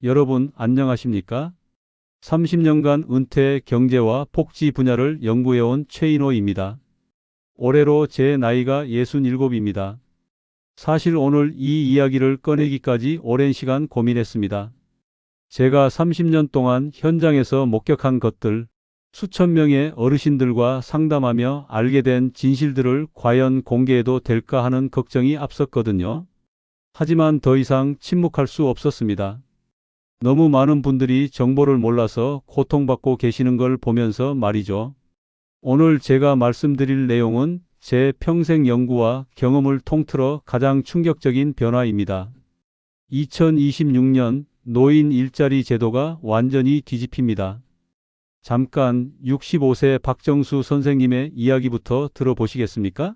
여러분 안녕하십니까? 30년간 은퇴 경제와 복지 분야를 연구해온 최인호입니다. 올해로 제 나이가 67입니다. 사실 오늘 이 이야기를 꺼내기까지 오랜 시간 고민했습니다. 제가 30년 동안 현장에서 목격한 것들, 수천 명의 어르신들과 상담하며 알게 된 진실들을 과연 공개해도 될까 하는 걱정이 앞섰거든요. 하지만 더 이상 침묵할 수 없었습니다. 너무 많은 분들이 정보를 몰라서 고통받고 계시는 걸 보면서 말이죠. 오늘 제가 말씀드릴 내용은 제 평생 연구와 경험을 통틀어 가장 충격적인 변화입니다. 2026년 노인 일자리 제도가 완전히 뒤집힙니다. 잠깐 65세 박정수 선생님의 이야기부터 들어보시겠습니까?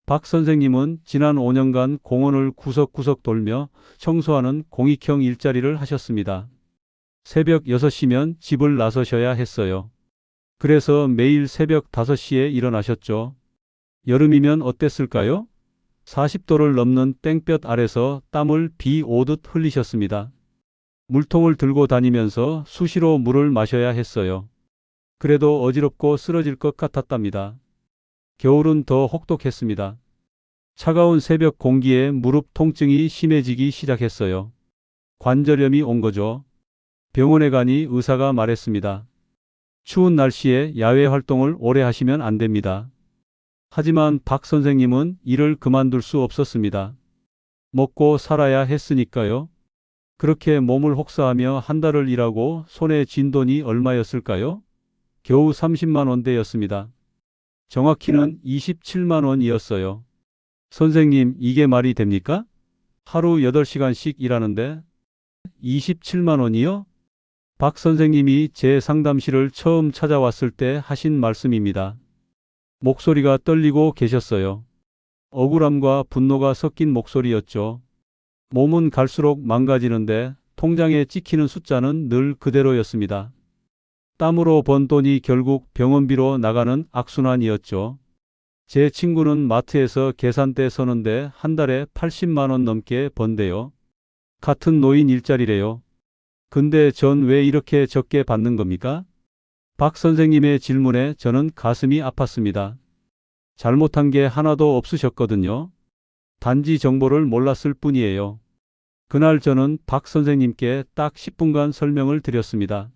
박 선생님은 지난 5년간 공원을 구석구석 돌며 청소하는 공익형 일자리를 하셨습니다. 새벽 6시면 집을 나서셔야 했어요. 그래서 매일 새벽 5시에 일어나셨죠. 여름이면 어땠을까요? 40도를 넘는 땡볕 아래서 땀을 비 오듯 흘리셨습니다. 물통을 들고 다니면서 수시로 물을 마셔야 했어요. 그래도 어지럽고 쓰러질 것 같았답니다. 겨울은 더 혹독했습니다. 차가운 새벽 공기에 무릎 통증이 심해지기 시작했어요. 관절염이 온 거죠. 병원에 가니 의사가 말했습니다. 추운 날씨에 야외 활동을 오래 하시면 안 됩니다. 하지만 박 선생님은 일을 그만둘 수 없었습니다. 먹고 살아야 했으니까요. 그렇게 몸을 혹사하며 한 달을 일하고 손에 쥔 돈이 얼마였을까요? 겨우 30만 원대였습니다. 정확히는 27만 원이었어요. 선생님, 이게 말이 됩니까? 하루 8시간씩 일하는데 27만 원이요? 박 선생님이 제 상담실을 처음 찾아왔을 때 하신 말씀입니다. 목소리가 떨리고 계셨어요. 억울함과 분노가 섞인 목소리였죠. 몸은 갈수록 망가지는데 통장에 찍히는 숫자는 늘 그대로였습니다. 땀으로 번 돈이 결국 병원비로 나가는 악순환이었죠. 제 친구는 마트에서 계산대 서는데 한 달에 80만 원 넘게 번대요. 같은 노인 일자리래요. 근데 전 왜 이렇게 적게 받는 겁니까? 박 선생님의 질문에 저는 가슴이 아팠습니다. 잘못한 게 하나도 없으셨거든요. 단지 정보를 몰랐을 뿐이에요. 그날 저는 박 선생님께 딱 10분간 설명을 드렸습니다.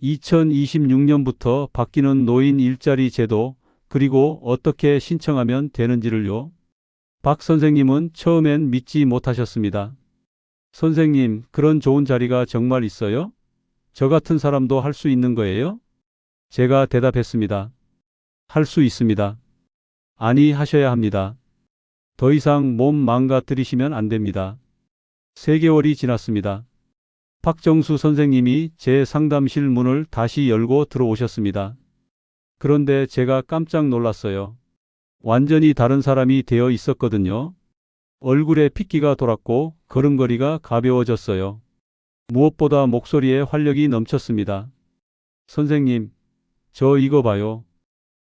2026년부터 바뀌는 노인 일자리 제도, 그리고 어떻게 신청하면 되는지를요. 박 선생님은 처음엔 믿지 못하셨습니다. 선생님, 그런 좋은 자리가 정말 있어요? 저 같은 사람도 할 수 있는 거예요? 제가 대답했습니다. 할 수 있습니다. 아니, 하셔야 합니다. 더 이상 몸 망가뜨리시면 안 됩니다. 3개월이 지났습니다. 박정수 선생님이 제 상담실 문을 다시 열고 들어오셨습니다. 그런데 제가 깜짝 놀랐어요. 완전히 다른 사람이 되어 있었거든요. 얼굴에 핏기가 돌았고 걸음걸이가 가벼워졌어요. 무엇보다 목소리에 활력이 넘쳤습니다. 선생님, 저 이거 봐요.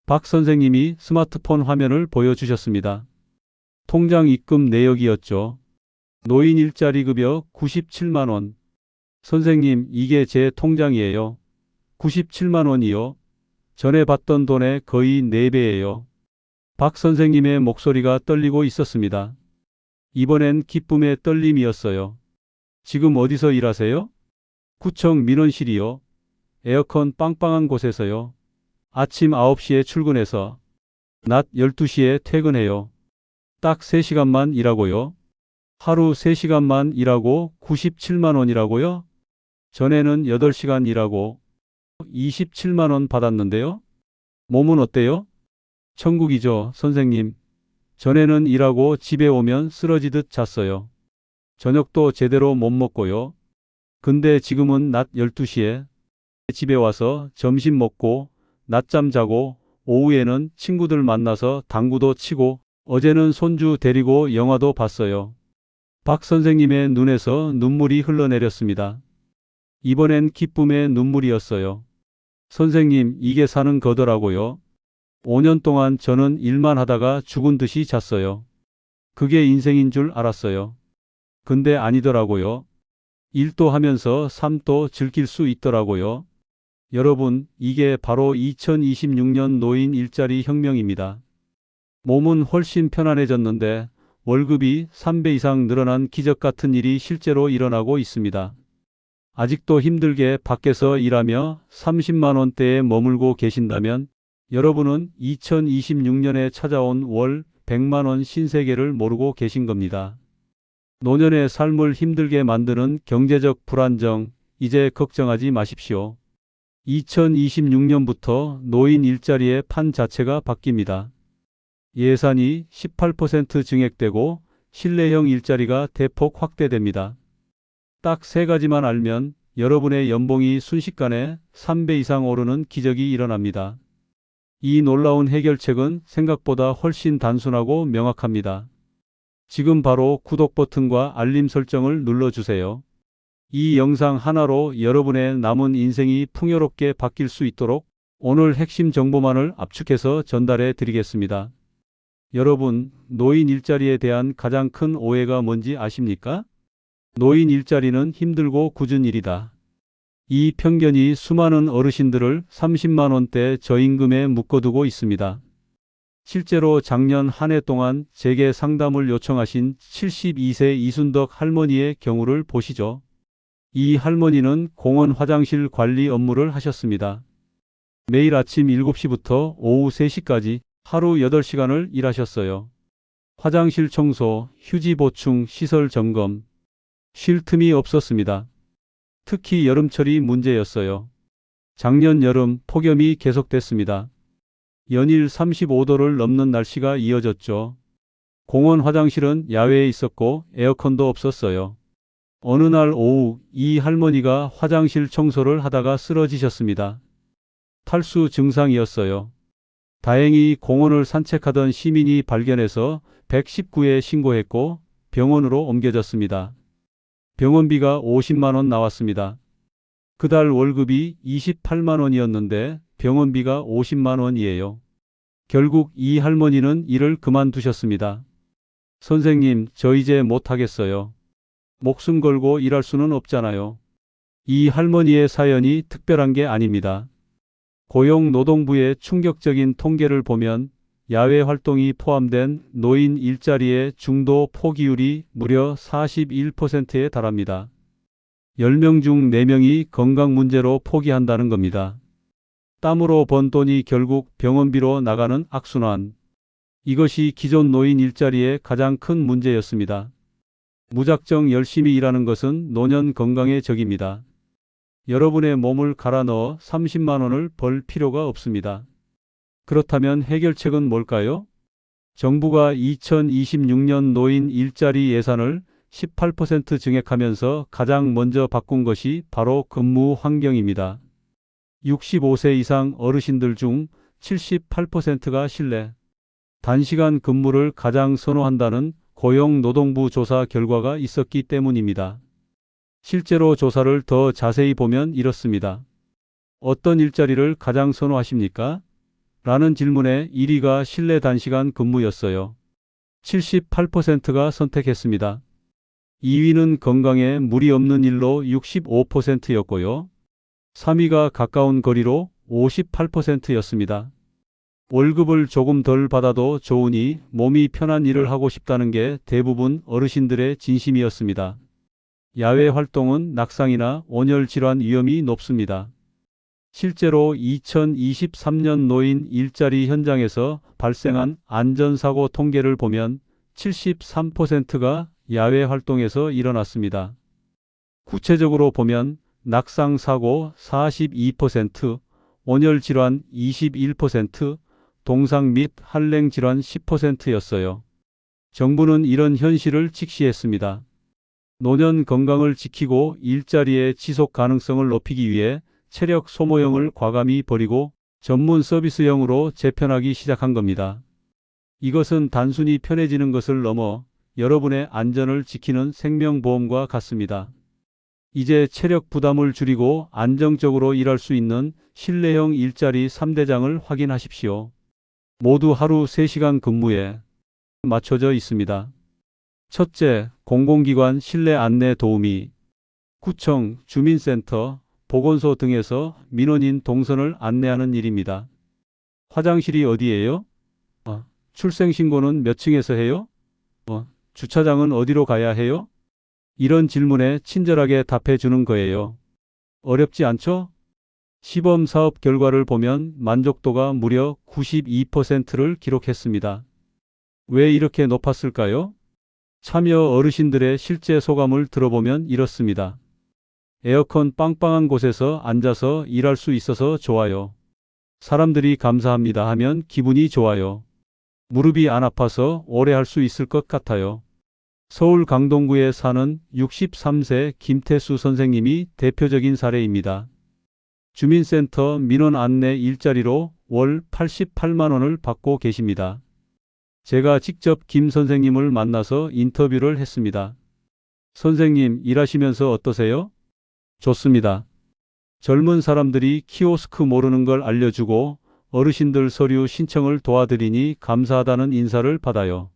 박 선생님이 스마트폰 화면을 보여주셨습니다. 통장 입금 내역이었죠. 노인 일자리 급여 97만 원. 선생님, 이게 제 통장이에요. 97만 원이요. 전에 받던 돈의 거의 4배예요. 박 선생님의 목소리가 떨리고 있었습니다. 이번엔 기쁨의 떨림이었어요. 지금 어디서 일하세요? 구청 민원실이요. 에어컨 빵빵한 곳에서요. 아침 9시에 출근해서 낮 12시에 퇴근해요. 딱 3시간만 일하고요. 하루 3시간만 일하고 97만 원이라고요? 전에는 8시간 일하고 27만 원 받았는데요. 몸은 어때요? 천국이죠, 선생님. 전에는 일하고 집에 오면 쓰러지듯 잤어요. 저녁도 제대로 못 먹고요. 근데 지금은 낮 12시에 집에 와서 점심 먹고 낮잠 자고 오후에는 친구들 만나서 당구도 치고 어제는 손주 데리고 영화도 봤어요. 박 선생님의 눈에서 눈물이 흘러내렸습니다. 이번엔 기쁨의 눈물이었어요. 선생님, 이게 사는 거더라고요. 5년 동안 저는 일만 하다가 죽은 듯이 잤어요. 그게 인생인 줄 알았어요. 근데 아니더라고요. 일도 하면서 삶도 즐길 수 있더라고요. 여러분, 이게 바로 2026년 노인 일자리 혁명입니다. 몸은 훨씬 편안해졌는데 월급이 3배 이상 늘어난 기적 같은 일이 실제로 일어나고 있습니다. 아직도 힘들게 밖에서 일하며 30만 원대에 머물고 계신다면 여러분은 2026년에 찾아온 월 100만 원 신세계를 모르고 계신 겁니다. 노년의 삶을 힘들게 만드는 경제적 불안정, 이제 걱정하지 마십시오. 2026년부터 노인 일자리의 판 자체가 바뀝니다. 예산이 18% 증액되고 실내형 일자리가 대폭 확대됩니다. 딱 세 가지만 알면 여러분의 연봉이 순식간에 3배 이상 오르는 기적이 일어납니다. 이 놀라운 해결책은 생각보다 훨씬 단순하고 명확합니다. 지금 바로 구독 버튼과 알림 설정을 눌러주세요. 이 영상 하나로 여러분의 남은 인생이 풍요롭게 바뀔 수 있도록 오늘 핵심 정보만을 압축해서 전달해 드리겠습니다. 여러분, 노인 일자리에 대한 가장 큰 오해가 뭔지 아십니까? 노인 일자리는 힘들고 굳은 일이다. 이 편견이 수많은 어르신들을 30만 원대 저임금에 묶어두고 있습니다. 실제로 작년 한 해 동안 제게 상담을 요청하신 72세 이순덕 할머니의 경우를 보시죠. 이 할머니는 공원 화장실 관리 업무를 하셨습니다. 매일 아침 7시부터 오후 3시까지 하루 8시간을 일하셨어요. 화장실 청소, 휴지 보충, 시설 점검, 쉴 틈이 없었습니다. 특히 여름철이 문제였어요. 작년 여름 폭염이 계속됐습니다. 연일 35도를 넘는 날씨가 이어졌죠. 공원 화장실은 야외에 있었고 에어컨도 없었어요. 어느 날 오후 이 할머니가 화장실 청소를 하다가 쓰러지셨습니다. 탈수 증상이었어요. 다행히 공원을 산책하던 시민이 발견해서 119에 신고했고 병원으로 옮겨졌습니다. 병원비가 50만 원 나왔습니다. 그달 월급이 28만 원이었는데 병원비가 50만 원이에요. 결국 이 할머니는 일을 그만두셨습니다. 선생님, 저 이제 못하겠어요. 목숨 걸고 일할 수는 없잖아요. 이 할머니의 사연이 특별한 게 아닙니다. 고용노동부의 충격적인 통계를 보면 야외 활동이 포함된 노인 일자리의 중도 포기율이 무려 41%에 달합니다. 10명 중 4명이 건강 문제로 포기한다는 겁니다. 땀으로 번 돈이 결국 병원비로 나가는 악순환. 이것이 기존 노인 일자리의 가장 큰 문제였습니다. 무작정 열심히 일하는 것은 노년 건강의 적입니다. 여러분의 몸을 갈아 넣어 30만 원을 벌 필요가 없습니다. 그렇다면 해결책은 뭘까요? 정부가 2026년 노인 일자리 예산을 18% 증액하면서 가장 먼저 바꾼 것이 바로 근무 환경입니다. 65세 이상 어르신들 중 78%가 실내, 단시간 근무를 가장 선호한다는 고용노동부 조사 결과가 있었기 때문입니다. 실제로 조사를 더 자세히 보면 이렇습니다. 어떤 일자리를 가장 선호하십니까? 라는 질문에 1위가 실내 단시간 근무였어요. 78%가 선택했습니다. 2위는 건강에 무리 없는 일로 65%였고요. 3위가 가까운 거리로 58%였습니다. 월급을 조금 덜 받아도 좋으니 몸이 편한 일을 하고 싶다는 게 대부분 어르신들의 진심이었습니다. 야외 활동은 낙상이나 온열 질환 위험이 높습니다. 실제로 2023년 노인 일자리 현장에서 발생한 안전사고 통계를 보면 73%가 야외 활동에서 일어났습니다. 구체적으로 보면 낙상 사고 42%, 온열 질환 21%, 동상 및 한랭 질환 10%였어요. 정부는 이런 현실을 직시했습니다. 노년 건강을 지키고 일자리의 지속 가능성을 높이기 위해 체력 소모형을 과감히 버리고 전문 서비스형으로 재편하기 시작한 겁니다. 이것은 단순히 편해지는 것을 넘어 여러분의 안전을 지키는 생명보험과 같습니다. 이제 체력 부담을 줄이고 안정적으로 일할 수 있는 실내형 일자리 3대장을 확인하십시오. 모두 하루 3시간 근무에 맞춰져 있습니다. 첫째, 공공기관 실내 안내 도우미. 구청, 주민센터, 보건소 등에서 민원인 동선을 안내하는 일입니다. 화장실이 어디예요? 출생신고는 몇 층에서 해요? 주차장은 어디로 가야 해요? 이런 질문에 친절하게 답해 주는 거예요. 어렵지 않죠? 시범 사업 결과를 보면 만족도가 무려 92%를 기록했습니다. 왜 이렇게 높았을까요? 참여 어르신들의 실제 소감을 들어보면 이렇습니다. 에어컨 빵빵한 곳에서 앉아서 일할 수 있어서 좋아요. 사람들이 감사합니다 하면 기분이 좋아요. 무릎이 안 아파서 오래 할 수 있을 것 같아요. 서울 강동구에 사는 63세 김태수 선생님이 대표적인 사례입니다. 주민센터 민원 안내 일자리로 월 88만 원을 받고 계십니다. 제가 직접 김 선생님을 만나서 인터뷰를 했습니다. 선생님, 일하시면서 어떠세요? 좋습니다. 젊은 사람들이 키오스크 모르는 걸 알려주고 어르신들 서류 신청을 도와드리니 감사하다는 인사를 받아요.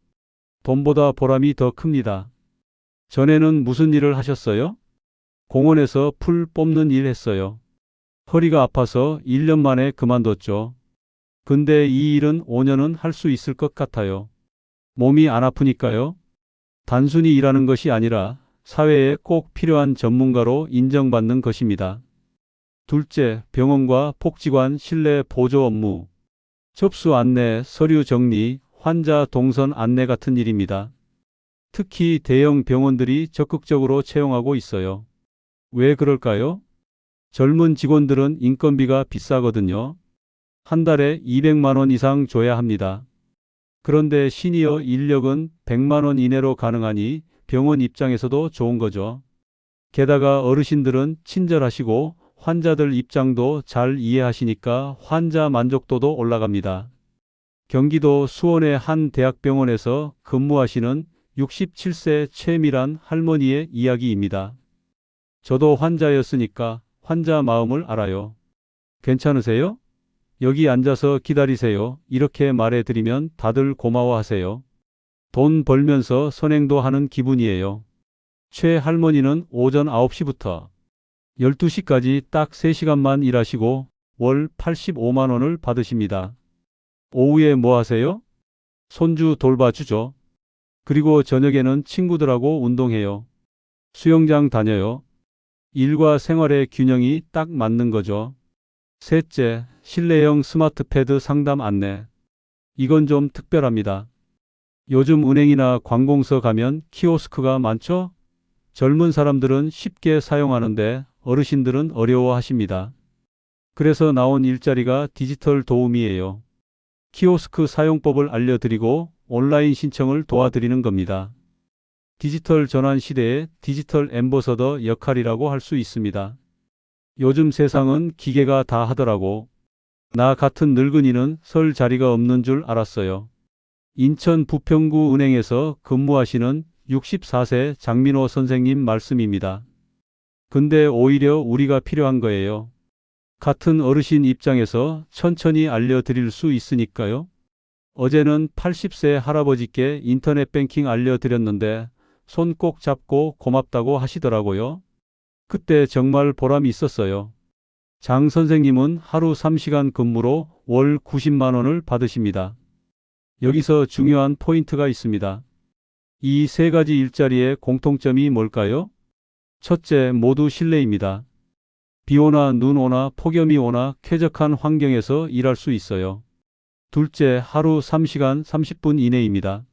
돈보다 보람이 더 큽니다. 전에는 무슨 일을 하셨어요? 공원에서 풀 뽑는 일 했어요. 허리가 아파서 1년 만에 그만뒀죠. 근데 이 일은 5년은 할 수 있을 것 같아요. 몸이 안 아프니까요. 단순히 일하는 것이 아니라 사회에 꼭 필요한 전문가로 인정받는 것입니다. 둘째, 병원과 복지관 실내 보조 업무. 접수 안내, 서류 정리, 환자 동선 안내 같은 일입니다. 특히 대형 병원들이 적극적으로 채용하고 있어요. 왜 그럴까요? 젊은 직원들은 인건비가 비싸거든요. 한 달에 200만 원 이상 줘야 합니다. 그런데 시니어 인력은 100만 원 이내로 가능하니 병원 입장에서도 좋은 거죠. 게다가 어르신들은 친절하시고 환자들 입장도 잘 이해하시니까 환자 만족도도 올라갑니다. 경기도 수원의 한 대학병원에서 근무하시는 67세 최미란 할머니의 이야기입니다. 저도 환자였으니까 환자 마음을 알아요. 괜찮으세요? 여기 앉아서 기다리세요. 이렇게 말해드리면 다들 고마워하세요. 돈 벌면서 선행도 하는 기분이에요. 최 할머니는 오전 9시부터 12시까지 딱 3시간만 일하시고 월 85만 원을 받으십니다. 오후에 뭐 하세요? 손주 돌봐주죠. 그리고 저녁에는 친구들하고 운동해요. 수영장 다녀요. 일과 생활의 균형이 딱 맞는 거죠. 셋째, 실내형 스마트 패드 상담 안내. 이건 좀 특별합니다. 요즘 은행이나 관공서 가면 키오스크가 많죠? 젊은 사람들은 쉽게 사용하는데 어르신들은 어려워하십니다. 그래서 나온 일자리가 디지털 도우미예요. 키오스크 사용법을 알려드리고 온라인 신청을 도와드리는 겁니다. 디지털 전환 시대의 디지털 앰버서더 역할이라고 할 수 있습니다. 요즘 세상은 기계가 다 하더라고. 나 같은 늙은이는 설 자리가 없는 줄 알았어요. 인천 부평구 은행에서 근무하시는 64세 장민호 선생님 말씀입니다. 근데 오히려 우리가 필요한 거예요. 같은 어르신 입장에서 천천히 알려드릴 수 있으니까요. 어제는 80세 할아버지께 인터넷 뱅킹 알려드렸는데 손 꼭 잡고 고맙다고 하시더라고요. 그때 정말 보람이 있었어요. 장 선생님은 하루 3시간 근무로 월 90만 원을 받으십니다. 여기서 중요한 포인트가 있습니다. 이 세 가지 일자리의 공통점이 뭘까요? 첫째, 모두 실내입니다. 비 오나 눈 오나 폭염이 오나 쾌적한 환경에서 일할 수 있어요. 둘째, 하루 3시간 30분 이내입니다.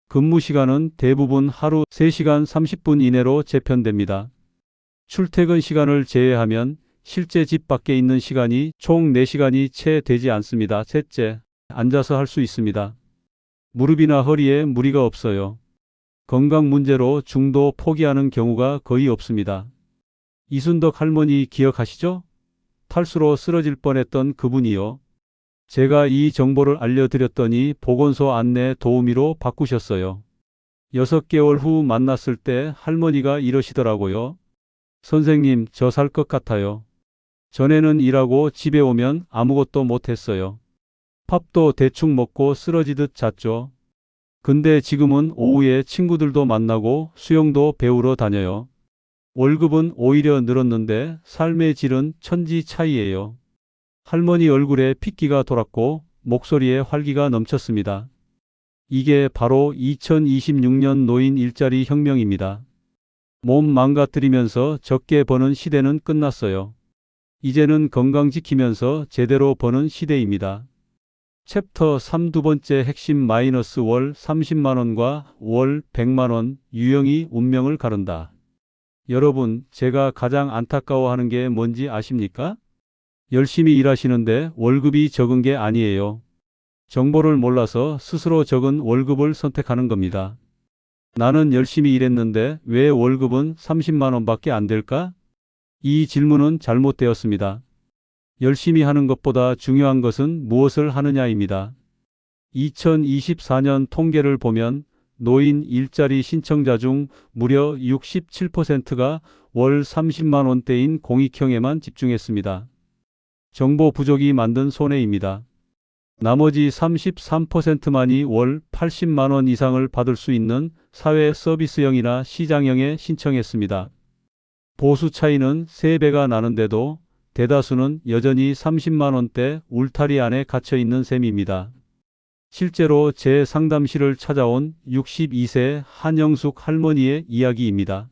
근무 시간은 대부분 하루 3시간 30분 이내로 재편됩니다. 출퇴근 시간을 제외하면 실제 집 밖에 있는 시간이 총 4시간이 채 되지 않습니다. 셋째, 앉아서 할 수 있습니다. 무릎이나 허리에 무리가 없어요. 건강 문제로 중도 포기하는 경우가 거의 없습니다. 이순덕 할머니 기억하시죠? 탈수로 쓰러질 뻔했던 그분이요. 제가 이 정보를 알려드렸더니 보건소 안내 도우미로 바꾸셨어요. 6개월 후 만났을 때 할머니가 이러시더라고요. 선생님, 저 살 것 같아요. 전에는 일하고 집에 오면 아무것도 못했어요. 밥도 대충 먹고 쓰러지듯 잤죠. 근데 지금은 오후에 친구들도 만나고 수영도 배우러 다녀요. 월급은 오히려 늘었는데 삶의 질은 천지 차이예요. 할머니 얼굴에 핏기가 돌았고 목소리에 활기가 넘쳤습니다. 이게 바로 2026년 노인 일자리 혁명입니다. 몸 망가뜨리면서 적게 버는 시대는 끝났어요. 이제는 건강 지키면서 제대로 버는 시대입니다. 챕터 3 두 번째 핵심 마이너스 월 30만 원과 월 100만 원 유형이 운명을 가른다. 여러분, 제가 가장 안타까워하는 게 뭔지 아십니까? 열심히 일하시는데 월급이 적은 게 아니에요. 정보를 몰라서 스스로 적은 월급을 선택하는 겁니다. 나는 열심히 일했는데 왜 월급은 30만 원밖에 안 될까? 이 질문은 잘못되었습니다. 열심히 하는 것보다 중요한 것은 무엇을 하느냐입니다. 2024년 통계를 보면 노인 일자리 신청자 중 무려 67%가 월 30만 원대인 공익형에만 집중했습니다. 정보 부족이 만든 손해입니다. 나머지 33%만이 월 80만 원 이상을 받을 수 있는 사회 서비스형이나 시장형에 신청했습니다. 보수 차이는 3배가 나는데도 대다수는 여전히 30만 원대 울타리 안에 갇혀 있는 셈입니다. 실제로 제 상담실을 찾아온 62세 한영숙 할머니의 이야기입니다.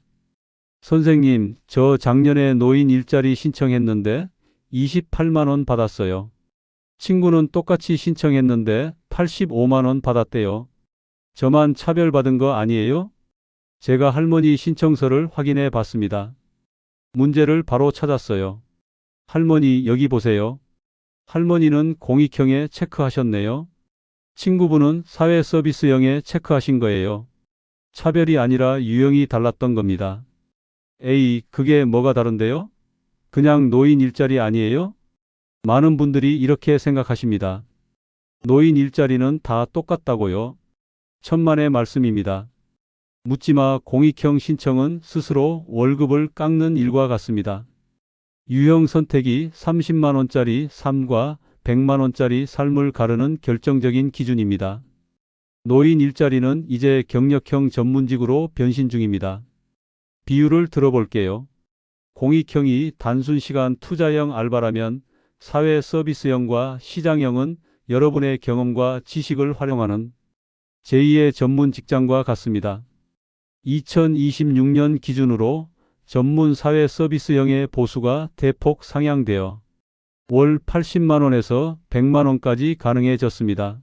선생님, 저 작년에 노인 일자리 신청했는데 28만 원 받았어요. 친구는 똑같이 신청했는데 85만 원 받았대요. 저만 차별받은 거 아니에요? 제가 할머니 신청서를 확인해 봤습니다. 문제를 바로 찾았어요. 할머니, 여기 보세요. 할머니는 공익형에 체크하셨네요. 친구분은 사회서비스형에 체크하신 거예요. 차별이 아니라 유형이 달랐던 겁니다. 에이, 그게 뭐가 다른데요? 그냥 노인 일자리 아니에요? 많은 분들이 이렇게 생각하십니다. 노인 일자리는 다 똑같다고요. 천만의 말씀입니다. 묻지마 공익형 신청은 스스로 월급을 깎는 일과 같습니다. 유형 선택이 30만 원짜리 삶과 100만 원짜리 삶을 가르는 결정적인 기준입니다. 노인 일자리는 이제 경력형 전문직으로 변신 중입니다. 비유를 들어볼게요. 공익형이 단순 시간 투자형 알바라면 사회 서비스형과 시장형은 여러분의 경험과 지식을 활용하는 제2의 전문 직장과 같습니다. 2026년 기준으로 전문 사회 서비스형의 보수가 대폭 상향되어 월 80만 원에서 100만 원까지 가능해졌습니다.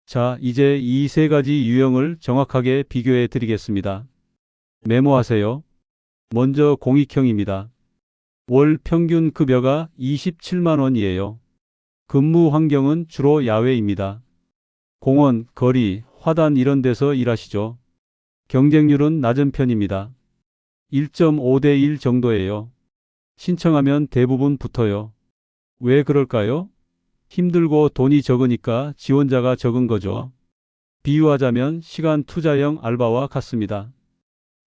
자, 이제 이 세 가지 유형을 정확하게 비교해 드리겠습니다. 메모하세요. 먼저 공익형입니다. 월 평균 급여가 27만 원이에요. 근무 환경은 주로 야외입니다. 공원, 거리, 화단 이런 데서 일하시죠. 경쟁률은 낮은 편입니다. 1.5대 1 정도예요. 신청하면 대부분 붙어요. 왜 그럴까요? 힘들고 돈이 적으니까 지원자가 적은 거죠. 비유하자면 시간 투자형 알바와 같습니다.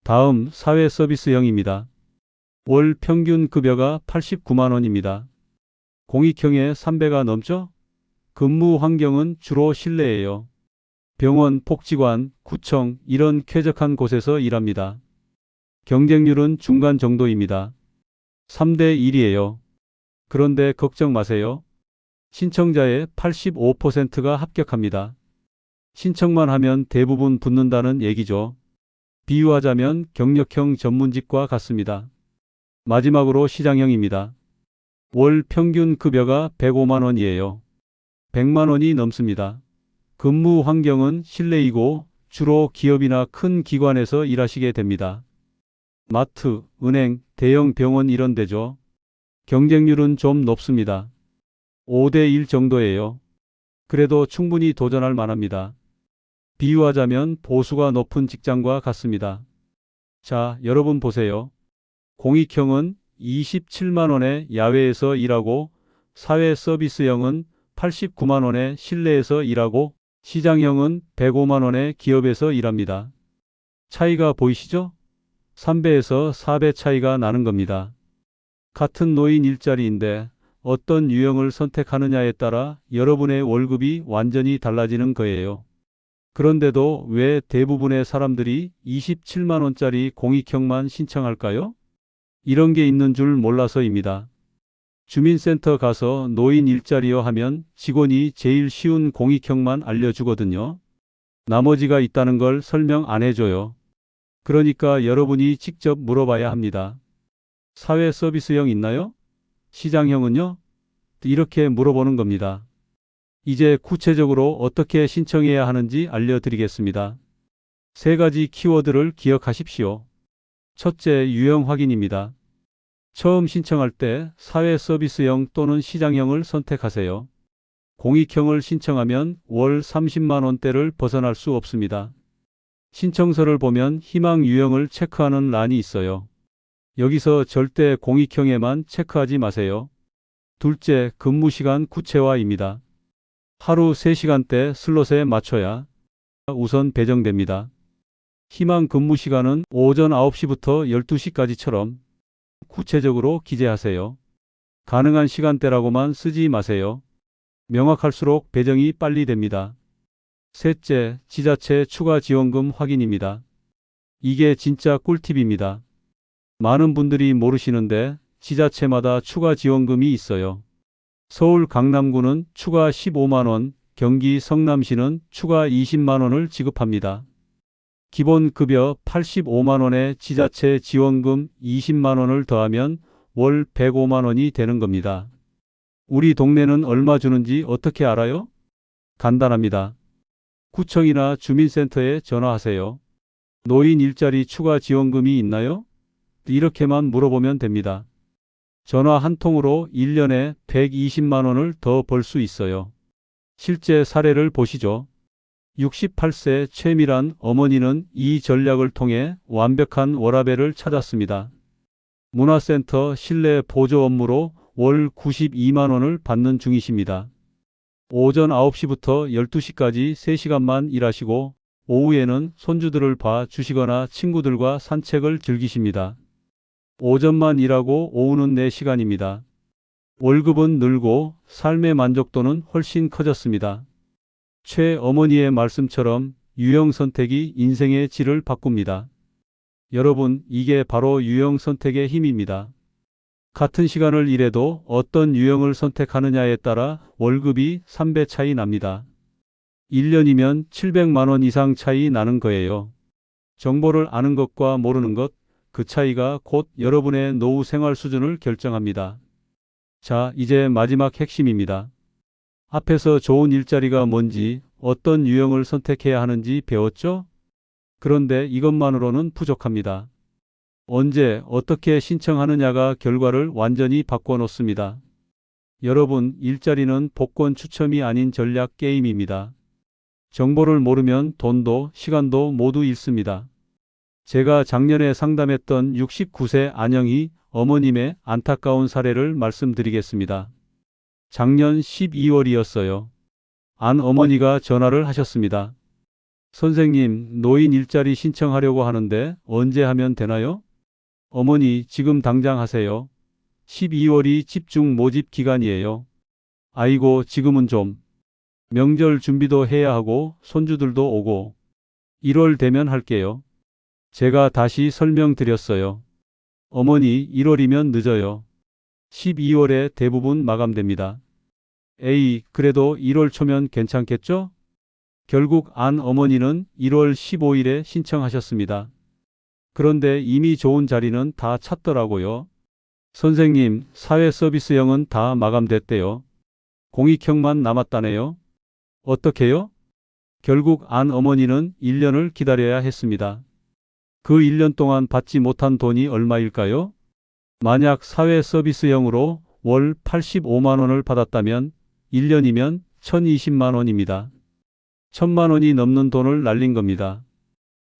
다음 사회 서비스형입니다. 월 평균 급여가 89만 원입니다. 공익형의 3배가 넘죠? 근무 환경은 주로 실내예요. 병원, 복지관, 구청 이런 쾌적한 곳에서 일합니다. 경쟁률은 중간 정도입니다. 3대 1이에요. 그런데 걱정 마세요. 신청자의 85%가 합격합니다. 신청만 하면 대부분 붙는다는 얘기죠. 비유하자면 경력형 전문직과 같습니다. 마지막으로 시장형입니다. 월 평균 급여가 105만 원이에요. 100만 원이 넘습니다. 근무 환경은 실내이고 주로 기업이나 큰 기관에서 일하시게 됩니다. 마트, 은행, 대형 병원 이런 데죠. 경쟁률은 좀 높습니다. 5대 1 정도예요. 그래도 충분히 도전할 만합니다. 비유하자면 보수가 높은 직장과 같습니다. 자, 여러분 보세요. 공익형은 27만 원에 야외에서 일하고 사회 서비스형은 89만 원에 실내에서 일하고 시장형은 105만 원에 기업에서 일합니다. 차이가 보이시죠? 3배에서 4배 차이가 나는 겁니다. 같은 노인 일자리인데 어떤 유형을 선택하느냐에 따라 여러분의 월급이 완전히 달라지는 거예요. 그런데도 왜 대부분의 사람들이 27만 원짜리 공익형만 신청할까요? 이런 게 있는 줄 몰라서입니다. 주민센터 가서 노인 일자리요 하면 직원이 제일 쉬운 공익형만 알려주거든요. 나머지가 있다는 걸 설명 안 해줘요. 그러니까 여러분이 직접 물어봐야 합니다. 사회 서비스형 있나요? 시장형은요? 이렇게 물어보는 겁니다. 이제 구체적으로 어떻게 신청해야 하는지 알려드리겠습니다. 세 가지 키워드를 기억하십시오. 첫째, 유형 확인입니다. 처음 신청할 때 사회 서비스형 또는 시장형을 선택하세요. 공익형을 신청하면 월 30만 원대를 벗어날 수 없습니다. 신청서를 보면 희망 유형을 체크하는 란이 있어요. 여기서 절대 공익형에만 체크하지 마세요. 둘째, 근무 시간 구체화입니다. 하루 3시간대 슬롯에 맞춰야 우선 배정됩니다. 희망 근무 시간은 오전 9시부터 12시까지처럼 구체적으로 기재하세요. 가능한 시간대라고만 쓰지 마세요. 명확할수록 배정이 빨리 됩니다. 셋째, 지자체 추가 지원금 확인입니다. 이게 진짜 꿀팁입니다. 많은 분들이 모르시는데 지자체마다 추가 지원금이 있어요. 서울 강남구는 추가 15만 원, 경기 성남시는 추가 20만 원을 지급합니다. 기본급여 85만 원에 지자체 지원금 20만 원을 더하면 월 105만 원이 되는 겁니다. 우리 동네는 얼마 주는지 어떻게 알아요? 간단합니다. 구청이나 주민센터에 전화하세요. 노인 일자리 추가 지원금이 있나요? 이렇게만 물어보면 됩니다. 전화 한 통으로 1년에 120만 원을 더 벌 수 있어요. 실제 사례를 보시죠. 68세 최미란 어머니는 이 전략을 통해 완벽한 워라밸을 찾았습니다. 문화센터 실내 보조 업무로 월 92만 원을 받는 중이십니다. 오전 9시부터 12시까지 3시간만 일하시고 오후에는 손주들을 봐 주시거나 친구들과 산책을 즐기십니다. 오전만 일하고 오후는 4시간입니다. 월급은 늘고 삶의 만족도는 훨씬 커졌습니다. 최 어머니의 말씀처럼 유형 선택이 인생의 질을 바꿉니다. 여러분, 이게 바로 유형 선택의 힘입니다. 같은 시간을 일해도 어떤 유형을 선택하느냐에 따라 월급이 3배 차이 납니다. 1년이면 700만 원 이상 차이 나는 거예요. 정보를 아는 것과 모르는 것, 그 차이가 곧 여러분의 노후 생활 수준을 결정합니다. 자, 이제 마지막 핵심입니다. 앞에서 좋은 일자리가 뭔지, 어떤 유형을 선택해야 하는지 배웠죠? 그런데 이것만으로는 부족합니다. 언제, 어떻게 신청하느냐가 결과를 완전히 바꿔놓습니다. 여러분, 일자리는 복권 추첨이 아닌 전략 게임입니다. 정보를 모르면 돈도 시간도 모두 잃습니다. 제가 작년에 상담했던 69세 안영희 어머님의 안타까운 사례를 말씀드리겠습니다. 작년 12월이었어요. 안 어머니가 전화를 하셨습니다. 선생님, 노인 일자리 신청하려고 하는데 언제 하면 되나요? 어머니, 지금 당장 하세요. 12월이 집중 모집 기간이에요. 아이고, 지금은 좀. 명절 준비도 해야 하고 손주들도 오고. 1월 되면 할게요. 제가 다시 설명드렸어요. 어머니, 1월이면 늦어요. 12월에 대부분 마감됩니다. 에이, 그래도 1월 초면 괜찮겠죠? 결국 안 어머니는 1월 15일에 신청하셨습니다. 그런데 이미 좋은 자리는 다 찼더라고요. 선생님, 사회 서비스형은 다 마감됐대요. 공익형만 남았다네요. 어떻게요? 결국 안 어머니는 1년을 기다려야 했습니다. 그 1년 동안 받지 못한 돈이 얼마일까요? 만약 사회 서비스형으로 월 85만 원을 받았다면 1년이면 1020만 원입니다. 1000만 원이 넘는 돈을 날린 겁니다.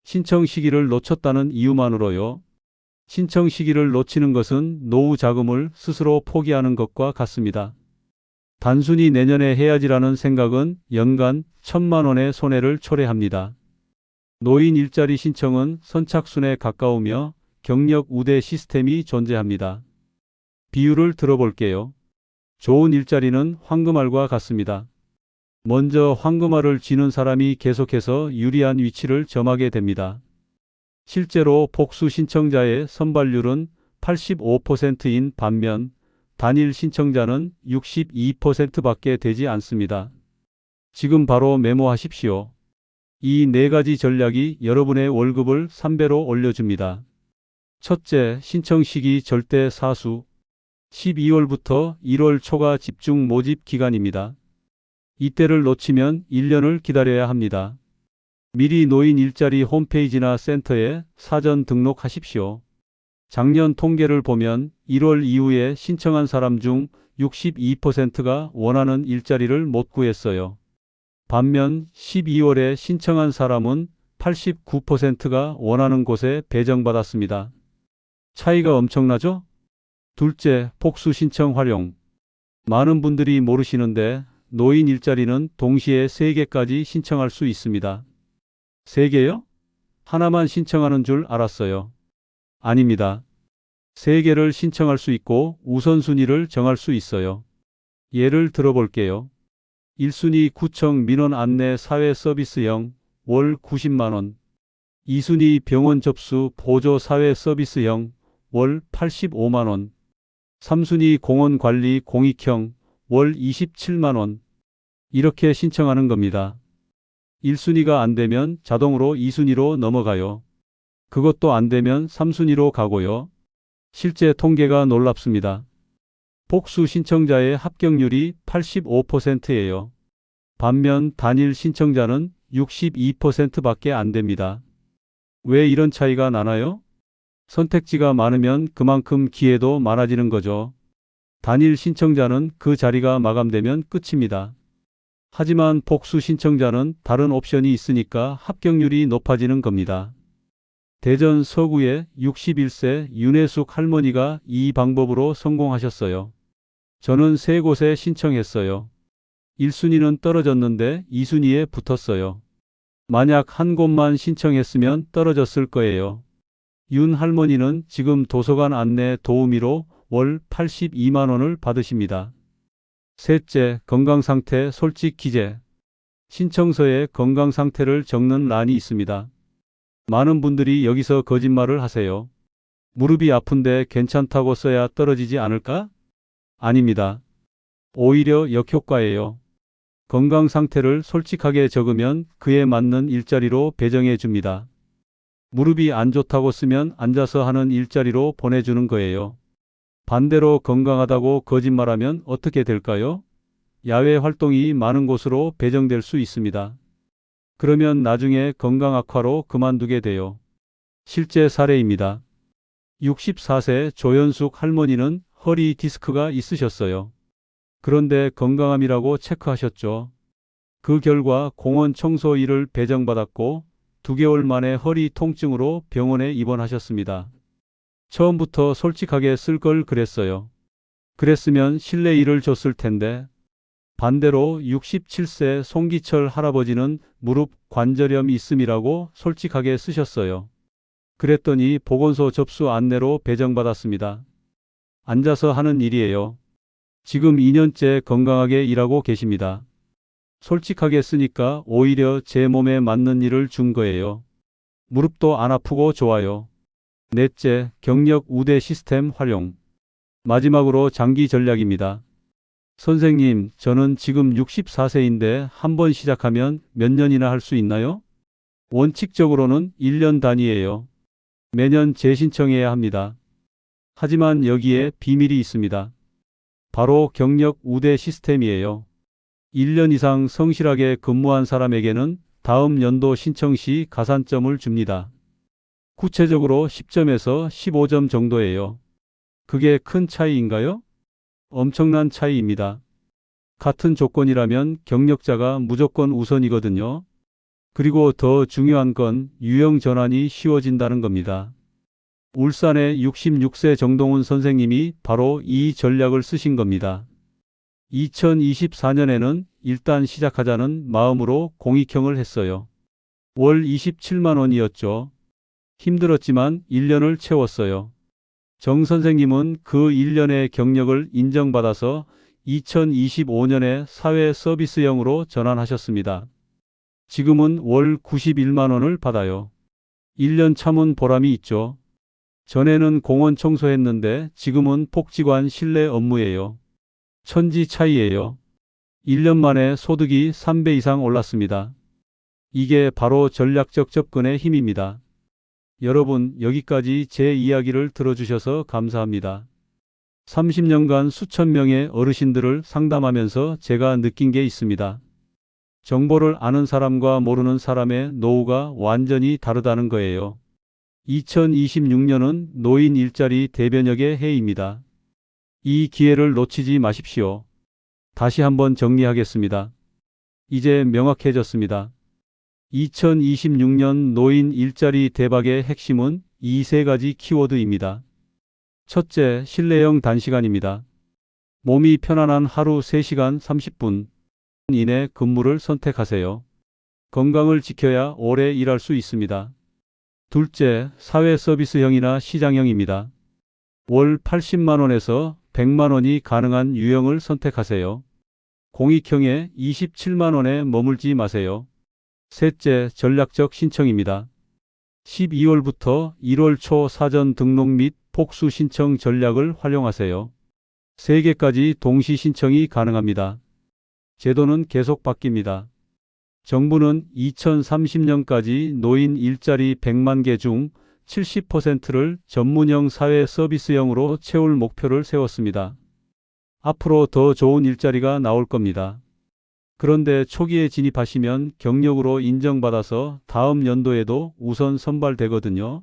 신청 시기를 놓쳤다는 이유만으로요. 신청 시기를 놓치는 것은 노후 자금을 스스로 포기하는 것과 같습니다. 단순히 내년에 해야지라는 생각은 연간 1000만 원의 손해를 초래합니다. 노인 일자리 신청은 선착순에 가까우며 경력 우대 시스템이 존재합니다. 비유를 들어볼게요. 좋은 일자리는 황금알과 같습니다. 먼저 황금알을 쥐는 사람이 계속해서 유리한 위치를 점하게 됩니다. 실제로 복수 신청자의 선발률은 85%인 반면 단일 신청자는 62%밖에 되지 않습니다. 지금 바로 메모하십시오. 이 네 가지 전략이 여러분의 월급을 3배로 올려줍니다. 첫째, 신청 시기 절대 사수. 12월부터 1월 초가 집중 모집 기간입니다. 이때를 놓치면 1년을 기다려야 합니다. 미리 노인 일자리 홈페이지나 센터에 사전 등록하십시오. 작년 통계를 보면 1월 이후에 신청한 사람 중 62%가 원하는 일자리를 못 구했어요. 반면 12월에 신청한 사람은 89%가 원하는 곳에 배정받았습니다. 차이가 엄청나죠? 둘째, 복수 신청 활용. 많은 분들이 모르시는데 노인 일자리는 동시에 3개까지 신청할 수 있습니다. 3개요? 하나만 신청하는 줄 알았어요. 아닙니다. 3개를 신청할 수 있고 우선순위를 정할 수 있어요. 예를 들어볼게요. 1순위 구청 민원 안내 사회 서비스형 월 90만 원. 2순위 병원 접수 보조 사회 서비스형 월 85만 원. 3순위 공원 관리 공익형 월 27만 원. 이렇게 신청하는 겁니다. 1순위가 안 되면 자동으로 2순위로 넘어가요. 그것도 안 되면 3순위로 가고요. 실제 통계가 놀랍습니다. 복수 신청자의 합격률이 85%예요. 반면 단일 신청자는 62%밖에 안 됩니다. 왜 이런 차이가 나나요? 선택지가 많으면 그만큼 기회도 많아지는 거죠. 단일 신청자는 그 자리가 마감되면 끝입니다. 하지만 복수 신청자는 다른 옵션이 있으니까 합격률이 높아지는 겁니다. 대전 서구의 61세 윤혜숙 할머니가 이 방법으로 성공하셨어요. 저는 3곳에 신청했어요. 1순위는 떨어졌는데 2순위에 붙었어요. 만약 한 곳만 신청했으면 떨어졌을 거예요. 윤 할머니는 지금 도서관 안내 도우미로 월 82만 원을 받으십니다. 셋째, 건강상태 솔직 기재. 신청서에 건강상태를 적는 란이 있습니다. 많은 분들이 여기서 거짓말을 하세요. 무릎이 아픈데 괜찮다고 써야 떨어지지 않을까? 아닙니다. 오히려 역효과예요. 건강 상태를 솔직하게 적으면 그에 맞는 일자리로 배정해 줍니다. 무릎이 안 좋다고 쓰면 앉아서 하는 일자리로 보내주는 거예요. 반대로 건강하다고 거짓말하면 어떻게 될까요? 야외 활동이 많은 곳으로 배정될 수 있습니다. 그러면 나중에 건강 악화로 그만두게 돼요. 실제 사례입니다. 64세 조연숙 할머니는 허리 디스크가 있으셨어요. 그런데 건강함이라고 체크하셨죠. 그 결과 공원 청소 일을 배정받았고 2개월 만에 허리 통증으로 병원에 입원하셨습니다. 처음부터 솔직하게 쓸 걸 그랬어요. 그랬으면 실내 일을 줬을 텐데. 반대로 67세 송기철 할아버지는 무릎 관절염 있음이라고 솔직하게 쓰셨어요. 그랬더니 보건소 접수 안내로 배정받았습니다. 앉아서 하는 일이에요. 지금 2년째 건강하게 일하고 계십니다. 솔직하게 쓰니까 오히려 제 몸에 맞는 일을 준 거예요. 무릎도 안 아프고 좋아요. 넷째, 경력 우대 시스템 활용. 마지막으로 장기 전략입니다. 선생님, 저는 지금 64세인데 한 번 시작하면 몇 년이나 할 수 있나요? 원칙적으로는 1년 단위예요. 매년 재신청해야 합니다. 하지만 여기에 비밀이 있습니다. 바로 경력 우대 시스템이에요. 1년 이상 성실하게 근무한 사람에게는 다음 연도 신청 시 가산점을 줍니다. 구체적으로 10점에서 15점 정도예요. 그게 큰 차이인가요? 엄청난 차이입니다. 같은 조건이라면 경력자가 무조건 우선이거든요. 그리고 더 중요한 건 유형 전환이 쉬워진다는 겁니다. 울산의 66세 정동훈 선생님이 바로 이 전략을 쓰신 겁니다. 2024년에는 일단 시작하자는 마음으로 공익형을 했어요. 월 27만 원이었죠. 힘들었지만 1년을 채웠어요. 정 선생님은 그 1년의 경력을 인정받아서 2025년에 사회 서비스형으로 전환하셨습니다. 지금은 월 91만 원을 받아요. 1년 참은 보람이 있죠. 전에는 공원 청소했는데 지금은 복지관 실내 업무예요. 천지 차이예요. 1년 만에 소득이 3배 이상 올랐습니다. 이게 바로 전략적 접근의 힘입니다. 여러분, 여기까지 제 이야기를 들어주셔서 감사합니다. 30년간 수천 명의 어르신들을 상담하면서 제가 느낀 게 있습니다. 정보를 아는 사람과 모르는 사람의 노후가 완전히 다르다는 거예요. 2026년은 노인 일자리 대변역의 해입니다. 이 기회를 놓치지 마십시오. 다시 한번 정리하겠습니다. 이제 명확해졌습니다. 2026년 노인 일자리 대박의 핵심은 이 세 가지 키워드입니다. 첫째, 실내형 단시간입니다. 몸이 편안한 하루 3시간 30분 이내 근무를 선택하세요. 건강을 지켜야 오래 일할 수 있습니다. 둘째, 사회 서비스형이나 시장형입니다. 월 80만 원에서 100만 원이 가능한 유형을 선택하세요. 공익형에 27만 원에 머물지 마세요. 셋째, 전략적 신청입니다. 12월부터 1월 초 사전 등록 및 복수 신청 전략을 활용하세요. 3개까지 동시 신청이 가능합니다. 제도는 계속 바뀝니다. 정부는 2030년까지 노인 일자리 100만 개 중 70%를 전문형 사회 서비스형으로 채울 목표를 세웠습니다. 앞으로 더 좋은 일자리가 나올 겁니다. 그런데 초기에 진입하시면 경력으로 인정받아서 다음 연도에도 우선 선발되거든요.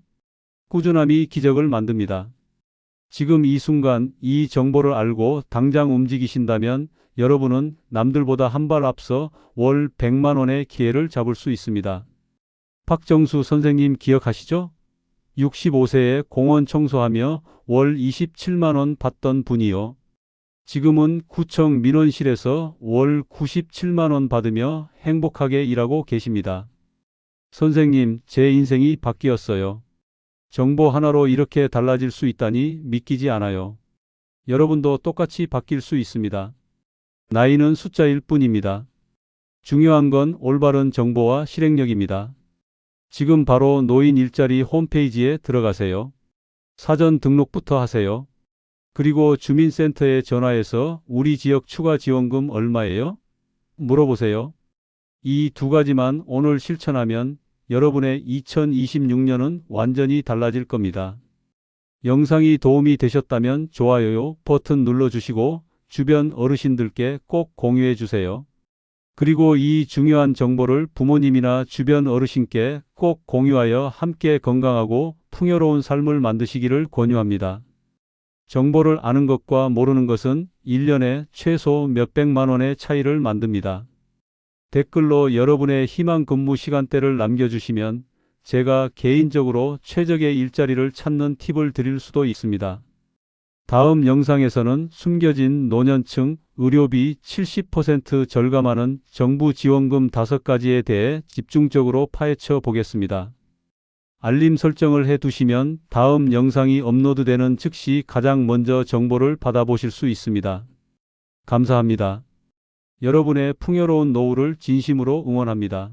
꾸준함이 기적을 만듭니다. 지금 이 순간 이 정보를 알고 당장 움직이신다면 여러분은 남들보다 한 발 앞서 월 100만 원의 기회를 잡을 수 있습니다. 박정수 선생님 기억하시죠? 65세에 공원 청소하며 월 27만 원 받던 분이요. 지금은 구청 민원실에서 월 97만 원 받으며 행복하게 일하고 계십니다. 선생님, 제 인생이 바뀌었어요. 정보 하나로 이렇게 달라질 수 있다니 믿기지 않아요. 여러분도 똑같이 바뀔 수 있습니다. 나이는 숫자일 뿐입니다. 중요한 건 올바른 정보와 실행력입니다. 지금 바로 노인 일자리 홈페이지에 들어가세요. 사전 등록부터 하세요. 그리고 주민센터에 전화해서 우리 지역 추가 지원금 얼마예요? 물어보세요. 이 두 가지만 오늘 실천하면 여러분의 2026년은 완전히 달라질 겁니다. 영상이 도움이 되셨다면 좋아요 버튼 눌러주시고 주변 어르신들께 꼭 공유해 주세요. 그리고 이 중요한 정보를 부모님이나 주변 어르신께 꼭 공유하여 함께 건강하고 풍요로운 삶을 만드시기를 권유합니다. 정보를 아는 것과 모르는 것은 1년에 최소 몇백만 원의 차이를 만듭니다. 댓글로 여러분의 희망 근무 시간대를 남겨주시면 제가 개인적으로 최적의 일자리를 찾는 팁을 드릴 수도 있습니다. 다음 영상에서는 숨겨진 노년층 의료비 70% 절감하는 정부 지원금 5가지에 대해 집중적으로 파헤쳐 보겠습니다. 알림 설정을 해두시면 다음 영상이 업로드되는 즉시 가장 먼저 정보를 받아보실 수 있습니다. 감사합니다. 여러분의 풍요로운 노후를 진심으로 응원합니다.